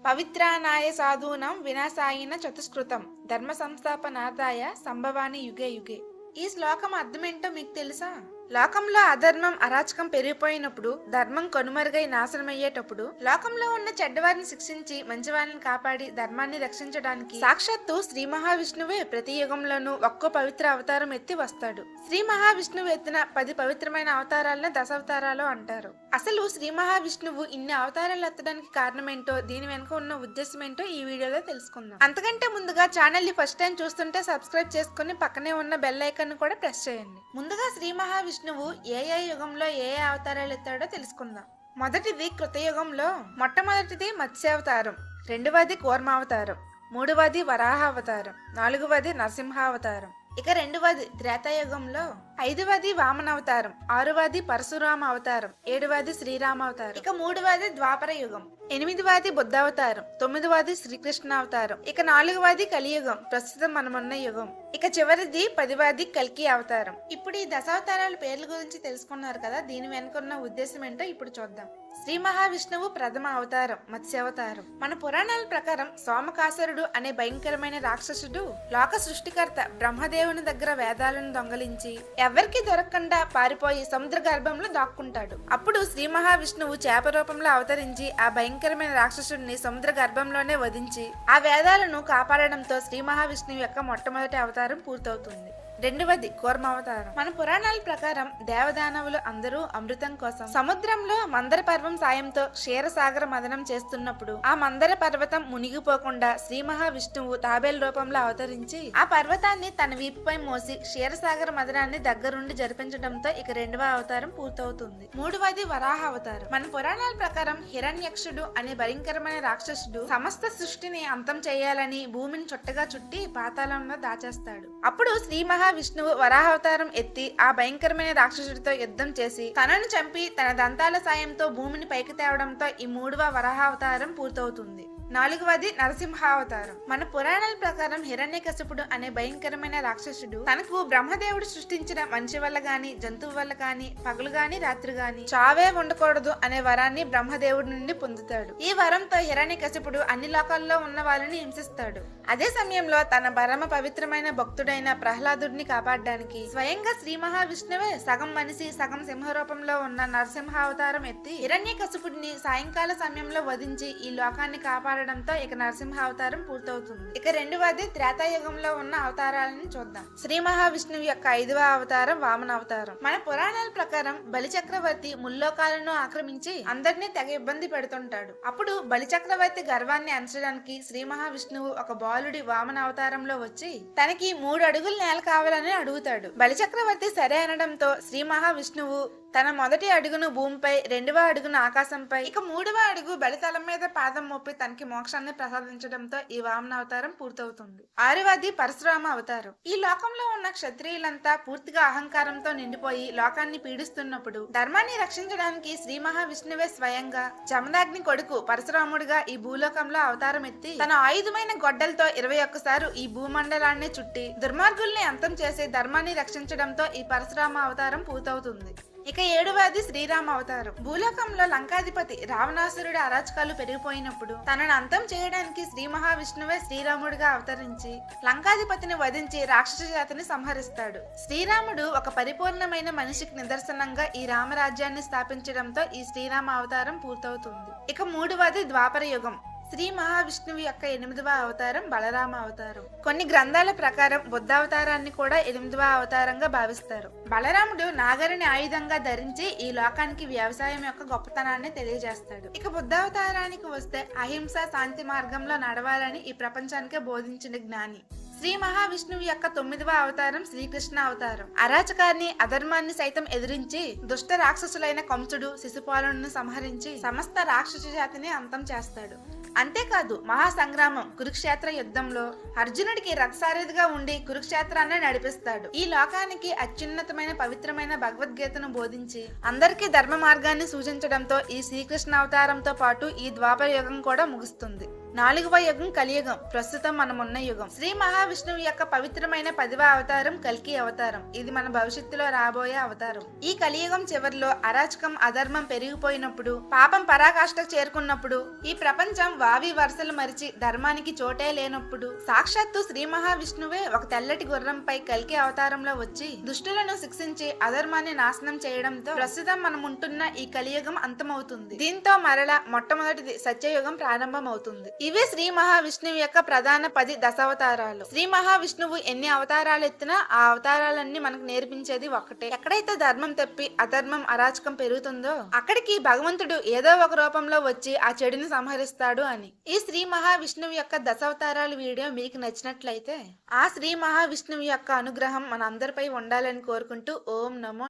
పవిత్రానాయ సాధూనాం వినాశాయిన చతుష్కృతం ధర్మ సంస్థాపనార్థాయ సంభవాని యుగే యుగే. ఈ శ్లోకం అర్థమేంటో మీకు తెలుసా? లోకంలో అధర్మం అరాచకం పెరిగిపోయినప్పుడు, ధర్మం కనుమరుగై నాశనమయ్యేటప్పుడు, లోకంలో ఉన్న చెడ్డవారిని శిక్షించి మంచివారిని కాపాడి ధర్మాన్ని రక్షించడానికి సాక్షాత్తు శ్రీ మహావిష్ణువే ప్రతి యుగంలోనూ ఒక్కో పవిత్ర అవతారం ఎత్తి వస్తాడు. శ్రీ మహావిష్ణువు ఎత్తిన 10 పవిత్రమైన అవతారాలను దశావతారాలు అంటారు. అసలు శ్రీ మహావిష్ణువు ఇన్ని అవతారాలు ఎత్తడానికి కారణమేంటో, దీని వెనుక ఉన్న ఉద్దేశం ఏంటో ఈ వీడియోలో తెలుసుకుందాం. అంతకంటే ముందుగా ఛానల్ ని ఫస్ట్ టైం చూస్తుంటే సబ్స్క్రైబ్ చేసుకుని పక్కనే ఉన్న బెల్ ఐకాన్ కూడా ప్రెస్ చేయండి. ముందుగా శ్రీ మహావిష్ణువు ఏ యుగంలో ఏ అవతారాలు ఎత్తాడో తెలుసుకుందాం. మొదటిది కృతయుగంలో మొట్టమొదటిది మత్స్యావతారం, రెండవది కూర్మావతారం, మూడవది వరాహ అవతారం, నాలుగవది నరసింహావతారం. ఇక రెండవది త్రేతాయుగంలో, ఐదవది వామన అవతారం, ఆరవది పరశురామ అవతారం, ఏడవది శ్రీరామ అవతారం. ఇక మూడవది ద్వాపర యుగం, ఎనిమిదవది బుద్ధావతారం, తొమ్మిదవది శ్రీకృష్ణ అవతారం. ఇక నాలుగవది కలియుగం, ప్రస్తుతం మనమున్న యుగం. ఇక చివరిది 10వది కల్కి అవతారం. ఇప్పుడు ఈ దశావతారాల పేర్ల గురించి తెలుసుకున్నారు కదా, దీని వెనుకున్న ఉద్దేశం ఏంటో ఇప్పుడు చూద్దాం. శ్రీ మహావిష్ణువు ప్రథమ అవతారం మత్స్యావతారం. మన పురాణాల ప్రకారం సోమకాసురుడు అనే భయంకరమైన రాక్షసుడు లోక సృష్టికర్త బ్రహ్మదేవుని దగ్గర వేదాలను దొంగలించి ఎవరికి దొరకకుండా పారిపోయి సముద్ర గర్భంలో దాక్కుంటాడు. అప్పుడు శ్రీ మహావిష్ణువు చేప రూపంలో అవతరించి ఆ భయంకరమైన రాక్షసుడిని సముద్ర గర్భంలోనే వధించి ఆ వేదాలను కాపాడడంతో శ్రీ మహావిష్ణువు యొక్క మొట్టమొదటి అవతారం పూర్తవుతుంది. రెండవది కూర్మావతారం. మన పురాణాల ప్రకారం దేవదానవులు అందరూ అమృతం కోసం సముద్రంలో మందర పర్వం సాయంతో క్షీరసాగర మదనం చేస్తున్నప్పుడు ఆ మందర పర్వతం మునిగిపోకుండా శ్రీ మహావిష్ణువు తాబేలు రూపంలో అవతరించి ఆ పర్వతాన్ని తన వీపుపై మోసి క్షీరసాగర మదనాన్ని దగ్గరుండి జరిపించడంతో ఇక రెండవ అవతారం పూర్తవుతుంది. మూడవది వరాహ అవతారం. మన పురాణాల ప్రకారం హిరణ్యక్షుడు అనే భయంకరమైన రాక్షసుడు సమస్త సృష్టిని అంతం చేయాలని భూమిని చుట్టగా చుట్టి పాతాళంలో దాచేస్తాడు. అప్పుడు శ్రీ విష్ణువు వరాహావతారం ఎత్తి ఆ భయంకరమైన రాక్షసుడితో యుద్ధం చేసి తనను చంపి తన దంతాల సాయంతో భూమిని పైకి తేవడంతో ఈ మూడవ వరాహావతారం పూర్తవుతుంది. నాలుగవది నరసింహావతారం. మన పురాణాల ప్రకారం హిరణ్యకశిపుడు అనే భయంకరమైన రాక్షసుడు తనకు బ్రహ్మదేవుడు సృష్టించిన మనిషి వల్ల గాని జంతువు వల్ల గాని పగలు గాని రాత్రి గాని చావే ఉండకూడదు అనే వరాన్ని బ్రహ్మదేవుడి నుండి పొందుతాడు. ఈ వరంతో హిరణ్యకశిపుడు అన్ని లోకాల్లో ఉన్న వాళ్ళని హింసిస్తాడు. అదే సమయంలో తన పరమ పవిత్రమైన భక్తుడైన ప్రహ్లాదుడిని కాపాడడానికి స్వయంగా శ్రీ మహావిష్ణువే సగం మనిషి సగం సింహ రూపంలో ఉన్న నరసింహావతారం ఎత్తి హిరణ్యకశిపుడిని సాయంకాల సమయంలో వధించి ఈ లోకాన్ని కాపాడడంతో ఇక నరసింహావతారం పూర్తవుతుంది. ఇక రెండవది త్రేతాయుగంలో ఉన్న అవతారాలను చూద్దాం. శ్రీ మహావిష్ణువు యొక్క 5వ అవతారం వామన అవతారం. మన పురాణాల ప్రకారం బలి చక్రవర్తి ముల్లోకాలను ఆక్రమించి అందరినీ తెగ ఇబ్బంది పెడుతుంటాడు. అప్పుడు బలి చక్రవర్తి గర్వాన్ని అంచడానికి శ్రీ మహావిష్ణువు ఒక బాలుడి వామన అవతారంలో వచ్చి తనకి 3 అడుగుల నేల కావాలని అడుగుతాడు. బలి చక్రవర్తి సరే అనడంతో శ్రీ మహావిష్ణువు తన మొదటి అడుగును భూమిపై, 2వ అడుగును ఆకాశంపై, ఇక 3వ అడుగు బలితలం మీద పాదం మోపి తనకి మోక్షాన్ని ప్రసాదించడంతో ఈ వామన అవతారం పూర్తవుతుంది. 6వది పరశురామ అవతారం. ఈ లోకంలో ఉన్న క్షత్రియులంతా పూర్తిగా అహంకారంతో నిండిపోయి లోకాన్ని పీడిస్తున్నప్పుడు ధర్మాన్ని రక్షించడానికి శ్రీ మహావిష్ణువే స్వయంగా జమదాగ్ని కొడుకు పరశురాముడిగా ఈ భూలోకంలో అవతారం ఎత్తి తన ఆయుధమైన గొడ్డలతో 21 సార్లు ఈ భూమండలాన్ని చుట్టి దుర్మార్గుల్ని అంతం చేసి ధర్మాన్ని రక్షించడంతో ఈ పరశురామ అవతారం పూర్తవుతుంది. ఇక 7వది శ్రీరామ అవతారం. భూలోకంలో లంకాధిపతి రావణాసురుడి అరాచకాలు పెరిగిపోయినప్పుడు తనను అంతం చేయడానికి శ్రీ మహావిష్ణువే శ్రీరాముడిగా అవతరించి లంకాధిపతిని వధించి రాక్షస జాతిని సంహరిస్తాడు. శ్రీరాముడు ఒక పరిపూర్ణమైన మనిషికి నిదర్శనంగా ఈ రామరాజ్యాన్ని స్థాపించడంతో ఈ శ్రీరామ అవతారం పూర్తవుతుంది. ఇక 3వది ద్వాపర యుగం. శ్రీ మహావిష్ణువు యొక్క 8వ అవతారం బలరామ అవతారం. కొన్ని గ్రంథాల ప్రకారం బుద్ధావతారాన్ని కూడా 8వ అవతారంగా భావిస్తారు. బలరాముడు నాగరిని ఆయుధంగా ధరించి ఈ లోకానికి వ్యవసాయం యొక్క గొప్పతనాన్ని తెలియజేస్తాడు. ఇక బుద్ధావతారానికి వస్తే అహింస శాంతి మార్గంలో నడవాలని ఈ ప్రపంచానికే బోధించిన జ్ఞాని. శ్రీ మహావిష్ణువు యొక్క 9వ అవతారం శ్రీకృష్ణ అవతారం. అరాచకాన్ని అధర్మాన్ని సైతం ఎదిరించి దుష్ట రాక్షసులైన కంసుడు శిశుపాలును సంహరించి సమస్త రాక్షస జాతిని అంతం చేస్తాడు. అంతేకాదు మహాసంగ్రామం కురుక్షేత్ర యుద్ధంలో అర్జునుడికి రథసారథిగా ఉండి కురుక్షేత్రాన్ని నడిపిస్తాడు. ఈ లోకానికి అత్యున్నతమైన పవిత్రమైన భగవద్గీతను బోధించి అందరికీ ధర్మ మార్గాన్ని సూచించడంతో ఈ శ్రీకృష్ణ అవతారంతో పాటు ఈ ద్వాపర యుగం కూడా ముగుస్తుంది. నాలుగవ యుగం కలియుగం, ప్రస్తుతం మనమున్న యుగం. శ్రీ మహావిష్ణువు యొక్క పవిత్రమైన 10వ అవతారం కల్కి అవతారం. ఇది మన భవిష్యత్తులో రాబోయే అవతారం. ఈ కలియుగం చివరిలో అరాచకం, అధర్మం పెరిగిపోయినప్పుడు, పాపం పరాకాష్ఠకు చేరుకున్నప్పుడు, ఈ ప్రపంచం వావి వరుసలు మరిచి ధర్మానికి చోటే లేనప్పుడు, సాక్షాత్తు శ్రీ మహావిష్ణువే ఒక తెల్లటి గుర్రంపై కల్కి అవతారంలో వచ్చి దుష్టులను శిక్షించి అధర్మాన్ని నాశనం చేయడంతో ప్రస్తుతం మనం ఉంటున్న ఈ కలియుగం అంతమవుతుంది. దీంతో మరలా మొట్టమొదటిది సత్యయుగం ప్రారంభమవుతుంది. ఇవే శ్రీ మహావిష్ణువు యొక్క ప్రధాన 10 దశావతారాలు. శ్రీ మహావిష్ణువు ఎన్ని అవతారాలు ఎత్తినా ఆ అవతారాలన్నీ మనకు నేర్పించేది ఒక్కటే. ఎక్కడైతే ధర్మం తప్పి అధర్మం, అరాచకం పెరుగుతుందో అక్కడికి భగవంతుడు ఏదో ఒక రూపంలో వచ్చి ఆ చెడుని సంహరిస్తాడు అని. ఈ శ్రీ మహావిష్ణువు యొక్క దశావతారాల వీడియో మీకు నచ్చినట్లయితే ఆ శ్రీ మహావిష్ణువు యొక్క అనుగ్రహం మన అందరిపై ఉండాలని కోరుకుంటూ ఓం నమో